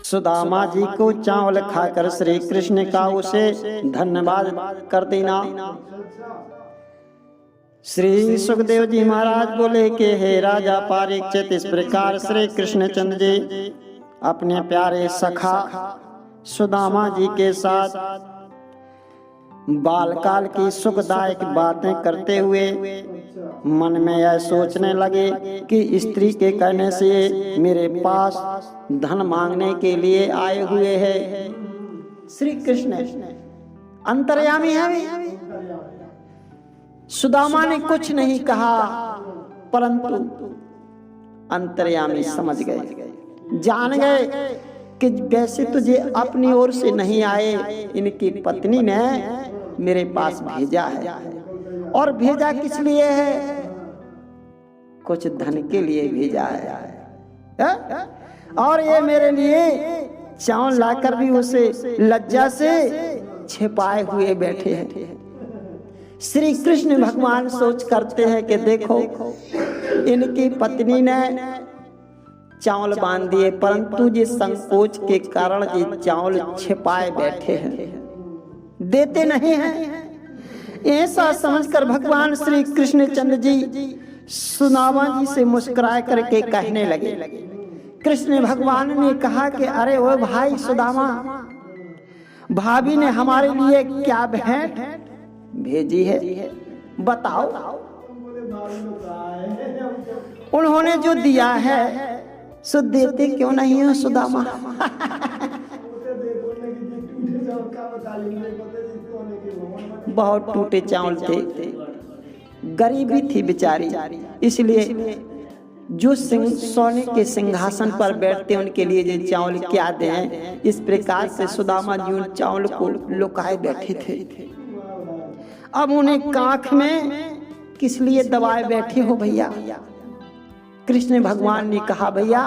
सुदामा जी को चावल खाकर श्री कृष्ण का उसे धन्यवाद कर देना। श्री सुखदेव जी महाराज बोले कि हे राजा परीक्षित, इस प्रकार श्री कृष्णचंद्र जी अपने प्यारे सखा सुदामा जी के साथ बालकाल की सुखदायक बातें करते हुए मन में यह सोचने लगे कि स्त्री के कहने से मेरे पास धन मांगने के लिए आए हुए हैं। श्री कृष्ण अंतर्यामी है। सुदामा ने कुछ नहीं कहा, परंतु अंतर्यामी समझ गए, जान गए कि वैसे तुझे अपनी ओर से नहीं आए, इनकी पत्नी ने मेरे पास भेजा है। और भेजा किस लिए है? कुछ धन के लिए भेजा है। और ये मेरे लिए चावल लाकर भी उसे लज्जा से छिपाए हुए बैठे हैं। श्री कृष्ण भगवान सोच करते हैं कि देखो, इनकी पत्नी ने चावल बांध दिए, परंतु ये संकोच के कारण ये चावल छिपाए बैठे हैं, देते नहीं हैं। ऐसा समझकर भगवान श्री कृष्णचंद्र जी सुदामा जी से मुस्कुरा करके कहने लगे। कृष्ण भगवान ने कहा कि अरे ओ भाई सुदामा, भाभी ने हमारे लिए क्या भेंट भेजी है बताओ। उन्होंने जो दिया है सो देते क्यों नहीं हो सुदामा? बहुत टूटे चावल थे, गरीबी थी बेचारी, इसलिए जो सोने के सिंहासन पर बैठते उनके लिए जो चावल क्या दें, इस प्रकार से सुदामा जी उन चावल को लुकाए बैठे थे। अब उन्हें कांख में किस लिए दबाए बैठे हो भैया? कृष्ण भगवान ने कहा भैया,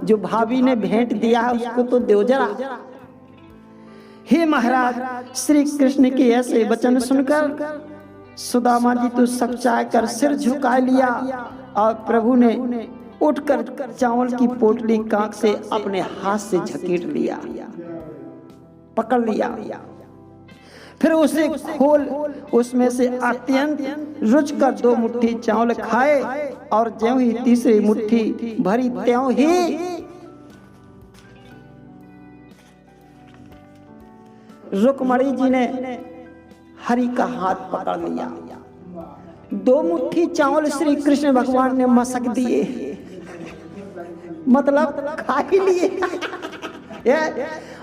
जो भाभी ने भेंट दिया उसको तो दो जरा। हे महाराज, श्री कृष्ण के ऐसे वचन सुनकर सुदामा जी तो सकचा कर सिर झुका लिया और प्रभु ने उठकर चावल की पोटली कांख से अपने हाथ से झकेट लिया, पकड़ लिया। फिर उसे खोल उसमें से अत्यंत रुचकर 2 मुट्ठी चावल खाए और ज्यों ही तीसरी मुट्ठी भरी त्यों ही रुक्मणी जी ने हरि का हाथ पकड़ लिया। 2 मुट्ठी चावल श्री कृष्ण भगवान ने मसक दिए, मतलब खा ही लिए।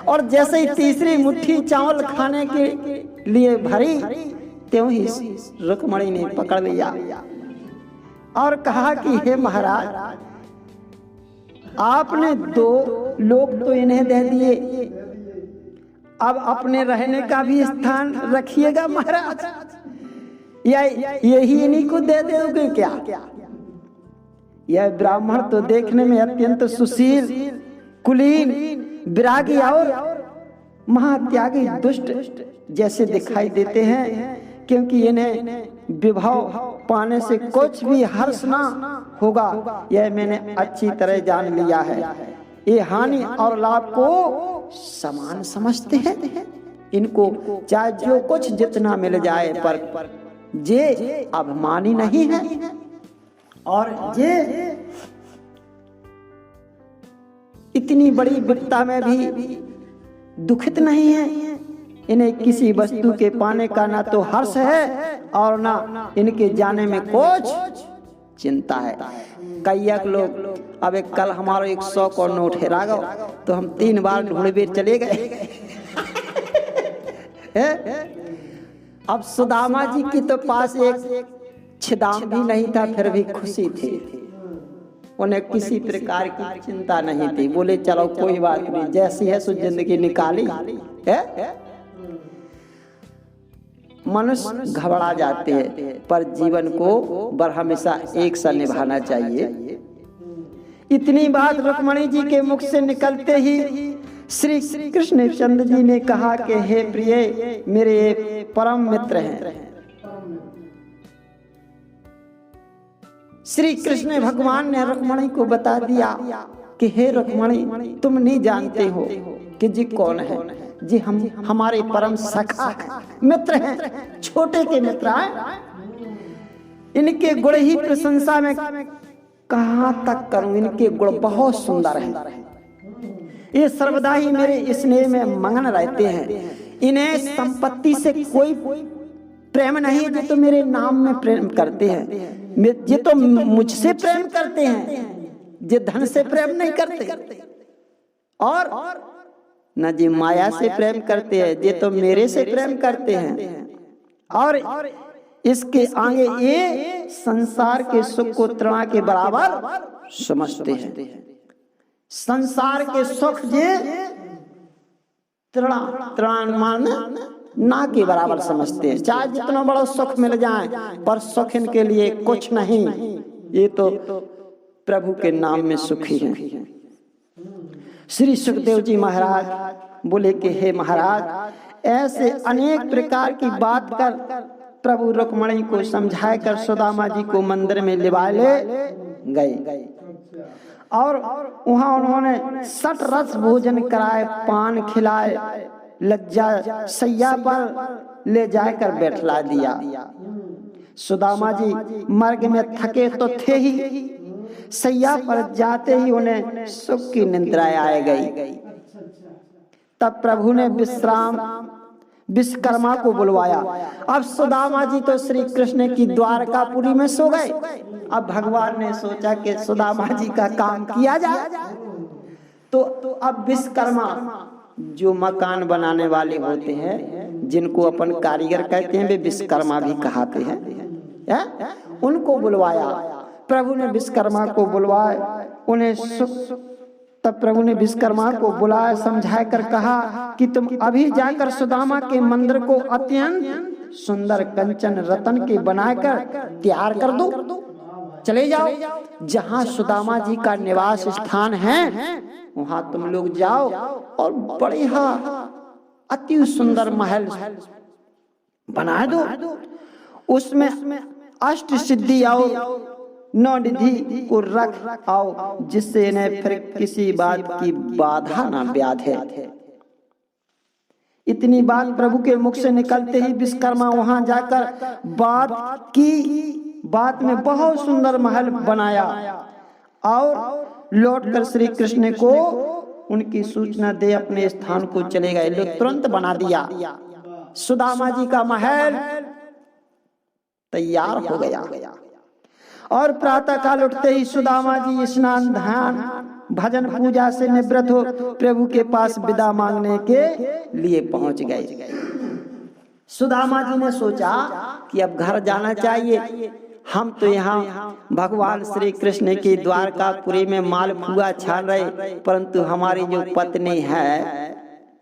और जैसे ही तीसरी मुट्ठी चावल खाने के लिए भरी, त्यों ही रुक्मणी ने पकड़ लिया और कहा कि हे महाराज, आपने 2 लोग तो इन्हें दे दिए, अब अपने रहने का भी स्थान रखिएगा महाराज, या यही इन्हीं को दे दोगे क्या? यह ब्राह्मण तो देखने में अत्यंत सुशील, कुलीन, विरागी और महात्यागी दुष्ट जैसे दिखाई देते हैं, क्योंकि इन्हें विभव पाने से कुछ भी हर्ष ना होगा, यह मैंने अच्छी तरह जान लिया है। ये हानि और लाभ को समान समझते हैं, इनको चाहे जो कुछ जितना मिल जाए, पर जे अभिमानी नहीं है और जे इतनी बड़ी विपदा में भी दुखित नहीं है। इन्हें किसी वस्तु के पाने का ना तो हर्ष है और ना इनके जाने में कुछ चिंता है। कई लोग, अब एक कल हमारा 100 का नोट हेरा गया तो हम 3 बार ढूंढे चले गए। अब सुदामा जी की तो पास एक छिदाम भी नहीं था, फिर भी खुशी थी, उन्हें किसी प्रकार की चिंता नहीं थी। बोले चलो कोई बात नहीं, जैसी है सो जिंदगी निकाली है। मनुष्य घबरा जाते हैं, पर जीवन को हमेशा एक सा निभाना चाहिए। इतनी बात रुक्मणी जी के मुख से निकलते ही श्री कृष्णचंद्र जी ने कहा कि हे प्रिय, मेरे परम मित्र हैं। श्री कृष्ण भगवान ने रुक्मणी को बता दिया कि हे रुक्मणी, तुम नहीं जानते हो कि जी कौन है। जी हम हमारे परम सखा मित्र हैं, छोटे के मित्र हैं। इनके गुण ही प्रशंसा में कहां तक करूं, इनके गुण बहुत सुंदर हैं। ये सर्वदा ही मेरे स्नेह में मगन रहते हैं। इन्हें संपत्ति से कोई प्रेम नहीं, जो तो मेरे नाम में प्रेम करते हैं। ये तो मुझसे प्रेम करते हैं, ये धन से प्रेम नहीं करते, और न जी माया से प्रेम करते हैं, ये तो मेरे से प्रेम करते हैं। और इसके आगे ये संसार के सुख को तृणा के बराबर समझते हैं। संसार के सुख ये तृण माने ना के बराबर समझते हैं। चाहे जितना बड़ा सुख मिल जाए, पर सुख इनके लिए कुछ नहीं। ये तो प्रभु के नाम में सुखी हैं। श्री सुखदेव जी महाराज बोले कि हे महाराज, ऐसे अनेक प्रकार की बात कर प्रभु रुक्मणी को समझा कर सुदामा जी को मंदिर में लिवा ले गए, और वहां उन्होंने सट रस भोजन कराए, पान खिलाए, लज्जा सैया पर ले जाकर बैठला दिया। सुदामा जी मार्ग में थके तो थे ही, सैया पर जाते ही उन्हें सुख की निद्राएं आ गई। तब प्रभु ने विश्वकर्मा को बुलवाया। अब सुदामा जी तो श्री कृष्ण की द्वारकापुरी में सो गए। अब भगवान ने सोचा कि सुदामा जी का काम किया जाए, तो अब विश्वकर्मा जो मकान बनाने वाले होते हैं, जिनको अपन कारीगर कहते हैं, वे विश्वकर्मा भी कहते हैं, उनको बुलवाया। प्रभु ने विश्वकर्मा को बुलवाया, उन्हें तब प्रभु ने विश्वकर्मा को बुलाया, समझा कर कहा कि तुम अभी जाकर सुदामा के मंदिर को अत्यंत सुंदर कंचन रतन के बनाकर तैयार कर दो। चले जाओ, जहां सुदामा जी का निवास स्थान है वहां तुम लोग जाओ, और बढ़िया अति सुंदर महल बना दो। उसमें अष्ट सिद्धि और 9 निधि को रख आओ, जिससे इन्हें फिर किसी बात की बाधा ना व्याधे। इतनी बात प्रभु के मुख से निकलते ही विश्वकर्मा वहां जाकर बात में बहुत सुंदर महल बनाया, और लौटकर श्री कृष्ण को उनकी सूचना दे अपने स्थान को चले गए। लोग तुरंत बना दिया, सुदामा जी का महल तैयार हो गया। और प्रातः काल उठते ही सुदामा जी स्नान ध्यान भजन पूजा से निवृत्त हो प्रभु के पास विदा मांगने के लिए पहुंच गए। सुदामा जी ने सोचा कि अब घर जाना चाहिए। हम तो यहाँ भगवान श्री कृष्ण की द्वारकापुरी में मालपुआ छान रहे, परंतु हमारी जो पत्नी है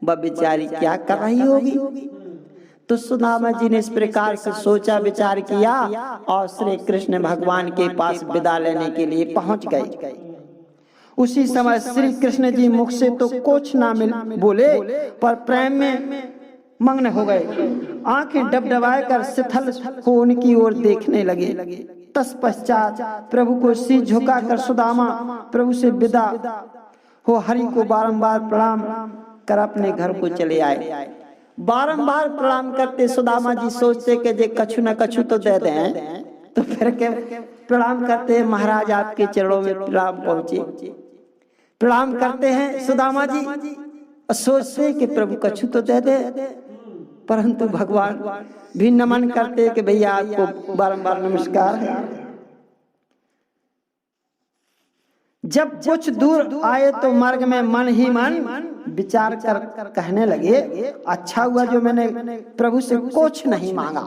वह बेचारी क्या कर रही होगी। तो सुदामा जी ने इस प्रकार से सोचा विचार किया, और श्री कृष्ण भगवान के पास विदा लेने के लिए पहुंच गए। उसी समय श्री कृष्ण जी मुख से तो कुछ ना बोले, पर प्रेम में मग्न हो गए। आंखें डबडबाए कर शिथिल हो उनकी ओर देखने लगे। तत्पश्चात प्रभु को सिर झुकाकर सुदामा प्रभु से विदा हो हरि को बारंबार प्रणाम कर अपने घर को चले आए। बारंबार प्रणाम करते सुदामा जी सोचते कि जे कछु न कछु तो दे दें, तो फिर के प्रणाम करते महाराज आपके चरणों में प्रणाम पहुंचे। प्रणाम करते हैं सुदामा जी, सोचते कि प्रभु कछु तो दे दे, परंतु भगवान भी नमन करते कि भैया आपको बारंबार नमस्कार है। जब कुछ दूर आए तो मार्ग में मन ही मन विचार कर कहने लगे, अच्छा हुआ जो मैंने प्रभु से कुछ नहीं मांगा।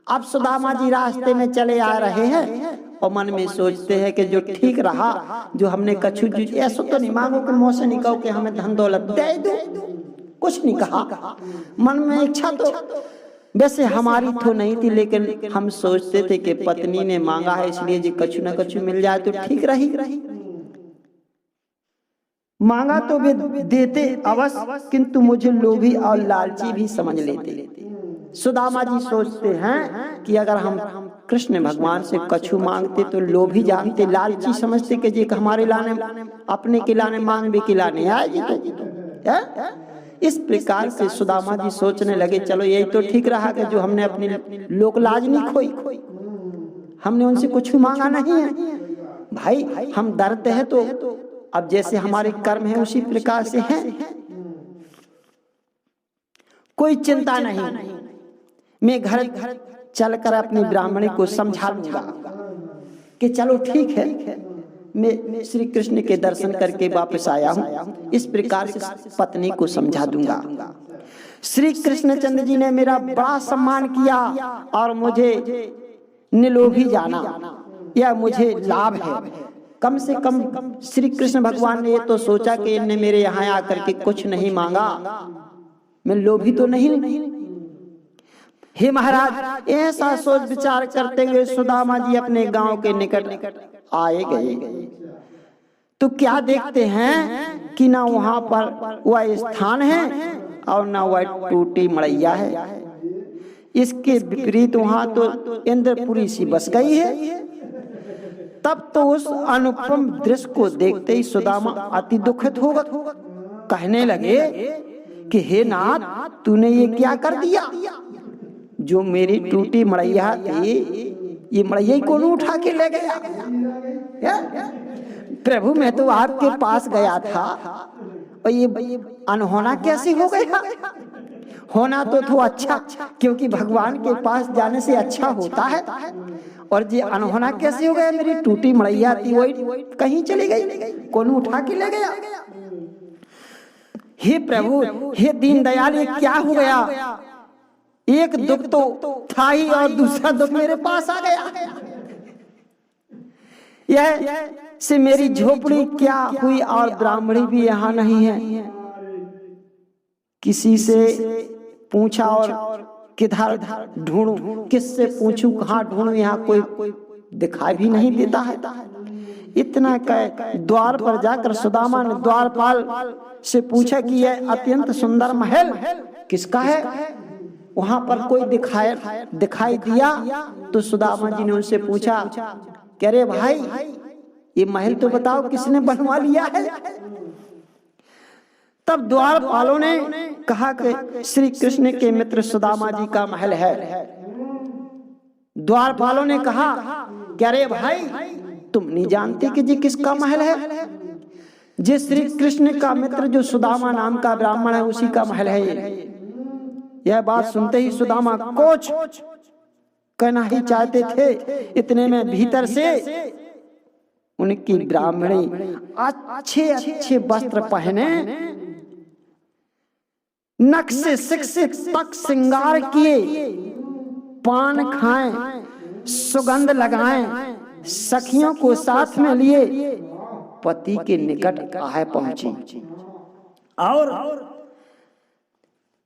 अब सुदामा जी रास्ते में चले आ रहे हैं और मन में सोचते हैं कि जो ठीक रहा, जो हमने कछु ऐसा तो नहीं मांगो कि मुँह से नहीं कहो कि हमें धन दौलत दे दो, कुछ नहीं कहा। मन में इच्छा तो वैसे हमारी तो नहीं थी, लेकिन हम सोचते थे कि पत्नी ने मांगा है इसलिए जी कछु न कछु मिल जाए तो ठीक रही। मांगा तो वे देते अवश्य, किंतु मुझे लोभी और लालची भी समझ लेते। सुदामा जी सोचते हैं कि अगर हम कृष्ण भगवान से कछु मांगते तो लोभी जानते, लालची समझते कि जी हमारे लाने, अपने के लाने मांगवे के लाने आए जी तो है? इस प्रकार से सुदामा जी सोचने लगे चलो यही तो ठीक रहा कि जो हमने अपनी लोक लाज नहीं खोई, हमने उनसे कुछ मांगा नहीं है। भाई हम डरते हैं तो अब जैसे हमारे कर्म है उसी प्रकार से हैं, कोई चिंता नहीं, मैं घर चलकर अपनी ब्राह्मणी को समझा दूंगा कि चलो ठीक है, मैं श्री कृष्ण के दर्शन करके वापस आया हूँ, इस प्रकार से पत्नी को समझा दूंगा। श्री कृष्णचंद्र जी ने मेरा बड़ा सम्मान किया और मुझे निलोभी जाना, यह मुझे लाभ है। कम से कम श्री कृष्ण भगवान ने ये तो सोचा कि इनने मेरे यहाँ आकर के कुछ नहीं मांगा, मैं लोभी तो नहीं। हे महाराज, ऐसा सोच विचार करते हुए सुदामा जी अपने गांव के निकट आए गए तो क्या देखते हैं कि ना वहां पर वह स्थान है और ना वह टूटी मड़ैया है। इसके विपरीत वहां तो इंद्रपुरी सी बस गई है। तब तो उस अनुपम दृश्य को देखते ही सुदामा अति दुखित होगा, कहने लगे कि हे नाथ, तूने ये क्या कर दिया? जो मेरी टूटी मड़ैया थी, ये मड़ैया कौन उठा के ले गया? प्रभु मैं तो आपके पास गया था और ये अनहोना कैसे हो गया? होना तो अच्छा, क्योंकि भगवान के पास जाने से अच्छा होता है, और ये अनहोना कैसे हो गया? मेरी टूटी मड़ैया थी वही कहीं चली गई, कौन उठा के ले गया? हे प्रभु, हे दीन दयाल, ये क्या हो गया? एक दुख तो था ही और दूसरा दुख मेरे पास आ गया। यह से मेरी झोपड़ी क्या हुई और ब्राह्मणी भी यहाँ नहीं है। किसी से पूछा और किधर ढूंढूं, किससे पूछूं, कहाँ ढूंढूं, यहाँ कोई दिखाई भी नहीं देता है। इतना कह द्वार पर जाकर सुदामा ने द्वारपाल से पूछा कि यह अत्यंत सुंदर महल किसका है? वहां पर कोई दिखाई दिया तो सुदामा जी ने उनसे पूछा कि अरे भाई, ये महल तो बताओ किसने बनवा लिया है? तब द्वारपालों ने कहा कि श्री कृष्ण के मित्र सुदामा जी का महल है। द्वारपालों ने कहा कि अरे भाई, तुम नहीं जानते कि जी किसका महल है? जे श्री कृष्ण का मित्र जो सुदामा नाम का ब्राह्मण है, उसी का महल है ये। यह बात सुनते ही सुदामा कुछ कहना ही चाहते थे, इतने में भीतर से उनकी ब्राह्मणी अच्छे अच्छे वस्त्र पहने, नख से शिक्षित तक श्रृंगार किए, पान खाएं, सुगंध लगाएं, सखियों को साथ में लिए पति के निकट आए पहुंची और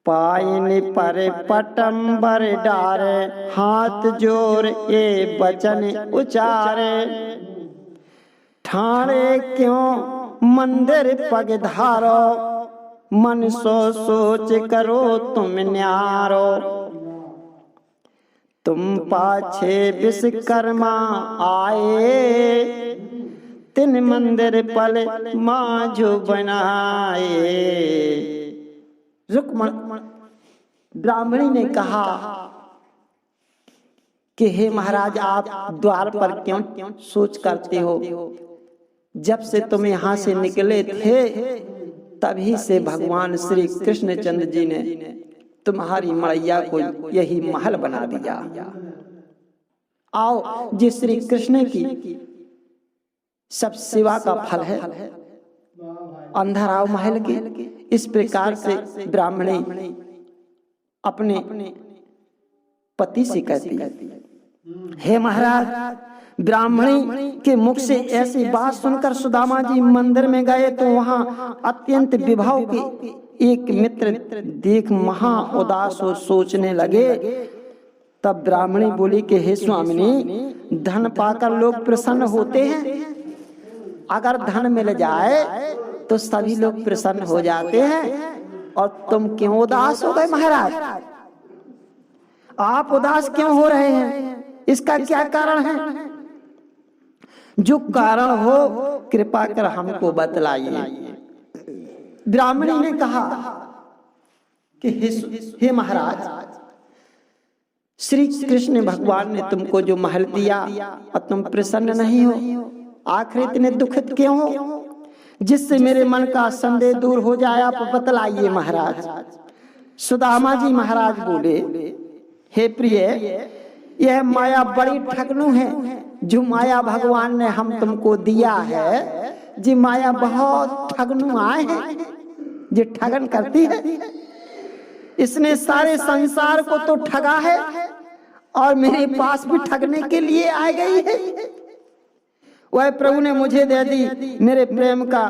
पायन पर पटंबर डारे, हाथ जोर ए बचन उचारे, ठाणे क्यों मंदिर पग धारो, मन सो सोच करो तुम न्यारो, तुम पाछे विश्वकर्मा आए, तिन मंदिर पल माझो बनाए। ब्राह्मणी ने कहा कि हे महाराज, आप द्वार पर क्यों सोच करते हो? जब से तुम यहाँ से निकले थे तभी से भगवान श्री कृष्णचंद्र जी ने तुम्हारी मड़ैया को यही महल बना दिया। आओ, जी श्री कृष्ण की सब सेवा का फल है, अंदर आओ महल के। इस प्रकार से ब्राह्मणी अपने पति से कहती है, हे महाराज, ब्राह्मणी के मुख से ऐसी बात सुनकर सुदामा जी मंदिर में गए तो वहां अत्यंत विभव के एक मित्र देख महा उदास हो सोचने लगे। तब ब्राह्मणी बोली कि हे स्वामिनी, धन पाकर लोग प्रसन्न होते हैं, अगर धन मिल जाए तो सभी लोग प्रसन्न हो जाते हैं, और तुम क्यों उदास हो गए महाराज? आप उदास क्यों हो रहे हैं? इसका क्या कारण है? जो कारण हो कृपा कर हमको बतलाइए। ब्राह्मणी ने कहा कि हे महाराज, श्री कृष्ण भगवान ने तुमको जो महल दिया और तुम प्रसन्न नहीं हो, आखिर इतने दुखित क्यों हो? जिससे मेरे मन का संदेह दूर हो जाए आप बतलाइए महाराज। सुदामा जी महाराज बोले, हे प्रिय, यह माया बड़ी ठगनु है। जो माया भगवान ने हम तुमको दिया है, जी माया बहुत ठगनु आए है, जो ठगन करती है। इसने सारे संसार को तो ठगा है और मेरे पास भी ठगने के लिए आ गई है। वह प्रभु ने मुझे दे दी, मेरे प्रेम का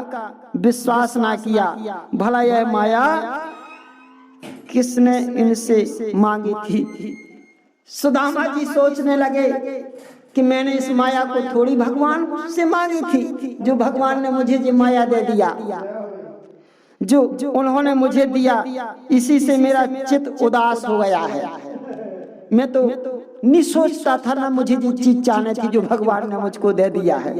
विश्वास ना किया। भला यह माया किसने इनसे मांगी थी? सुदामा जी सोचने लगे कि मैंने इस माया को थोड़ी भगवान से मांगी थी। जो भगवान ने मुझे ये माया दे दिया, जो उन्होंने मुझे दिया, इसी से मेरा चित्त उदास हो गया है। मैं तो नहीं सोचता था ना मुझे जो चीज चाहने थी, जो भगवान ने मुझको दे दिया है।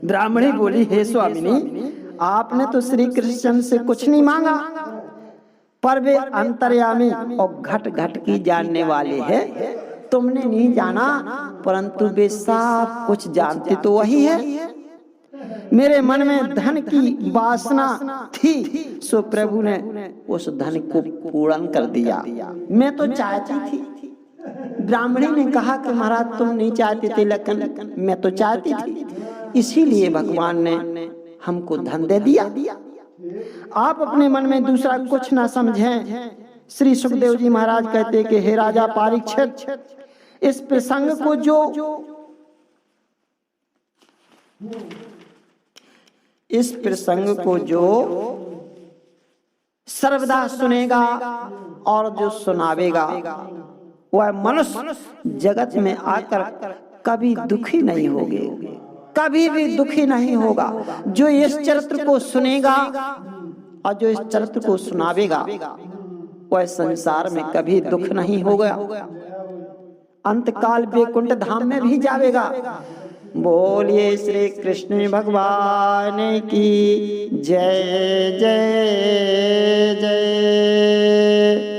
ब्राह्मणी बोली, हे स्वामिनी, आपने तो श्री कृष्ण से कुछ नहीं मांगा, पर वे अंतर्यामी और घट घट की जानने वाले हैं। तुमने नहीं जाना, परंतु वे सब कुछ जानते तो वही है। मेरे मन में धन की वासना थी, सो प्रभु ने उस धन को पूर्ण कर दिया। मैं तो चाहती थी। ब्राह्मणी ने कहा कि महाराज तुम नहीं चाहते थे, लेकिन मैं तो चाहती थी, इसीलिए भगवान ने हमको धन दे दिया। आप अपने मन में दूसरा कुछ ना समझें। श्री सुखदेव जी महाराज कहते कि हे राजा परीक्षित, इस प्रसंग को जो सर्वदा सुनेगा और जो सुनावेगा, वह मनुष्य जगत में आकर कभी दुखी नहीं होगे, कभी भी दुखी नहीं होगा। जो इस चरित्र को सुनेगा और जो इस चरित्र को सुनावेगा, वह संसार में कभी दुख नहीं होगा, अंतकाल वैकुंठ धाम में भी जावेगा। बोलिए श्री कृष्ण भगवान की जय जय जय।